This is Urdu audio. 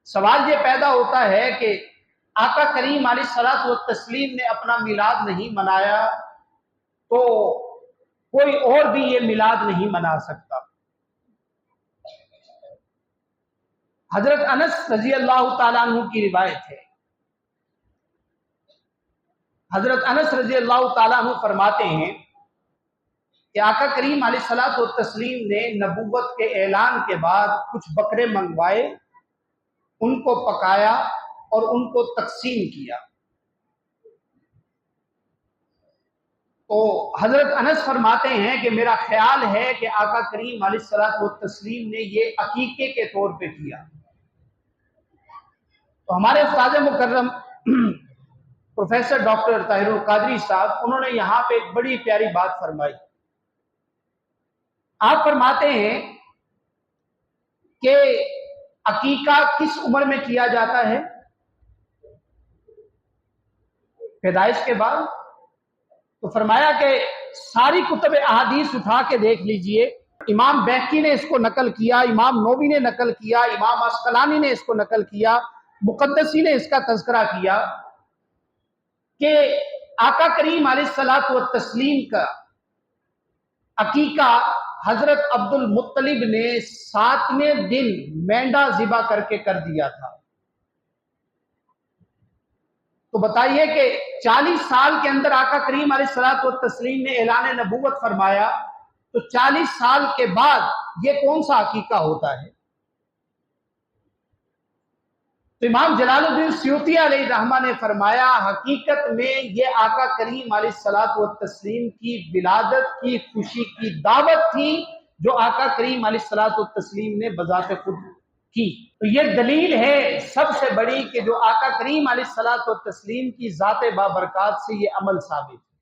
سوال یہ پیدا ہوتا ہے کہ آقا کریم علیہ الصلوۃ والتسلیم نے اپنا میلاد نہیں منایا تو کوئی اور بھی یہ میلاد نہیں منا سکتا۔ حضرت انس رضی اللہ تعالیٰ عنہ کی روایت ہے، حضرت انس رضی اللہ تعالیٰ عنہ فرماتے ہیں کہ آقا کریم علیہ الصلوۃ والتسلیم نے نبوت کے اعلان کے بعد کچھ بکرے منگوائے، ان کو پکایا اور ان کو تقسیم کیا۔ تو حضرت انس فرماتے ہیں کہ میرا خیال ہے کہ آقا کریم علیہ الصلوۃ والتسلیم نے یہ عقیقے کے طور پہ کیا۔ تو ہمارے استاد مکرم پروفیسر ڈاکٹر طاہر القادری صاحب، انہوں نے یہاں پہ ایک بڑی پیاری بات فرمائی۔ آپ فرماتے ہیں کہ عقیقہ کس عمر میں کیا جاتا ہے؟ پیدائش کے بعد۔ تو فرمایا کہ ساری کتب احادیث اٹھا کے دیکھ لیجئے، امام بیہقی نے اس کو نقل کیا، امام نووی نے نقل کیا، امام عسقلانی نے اس کو نقل کیا، مقدسی نے اس کا تذکرہ کیا کہ آقا کریم علیہ الصلوۃ والتسلیم کا عقیقہ حضرت عبد المطلب نے 7ویں دن مینڈا ذبح کر کے کر دیا تھا۔ تو بتائیے کہ 40 سال کے اندر آقا کریم علیہ الصلوۃ والتسلیم نے اعلان نبوت فرمایا، تو 40 سال کے بعد یہ کون سا عقیقہ ہوتا ہے؟ تو امام جلال الدین سیوطی علیہ الرحمہ نے فرمایا حقیقت میں یہ آقا کریم علیہ الصلوۃ والتسلیم کی ولادت کی خوشی کی دعوت تھی جو آقا کریم علیہ الصلوۃ والتسلیم نے بذات خود کی۔ تو یہ دلیل ہے سب سے بڑی کہ جو آقا کریم علیہ الصلوۃ والتسلیم کی ذات بابرکات سے یہ عمل ثابت ہے۔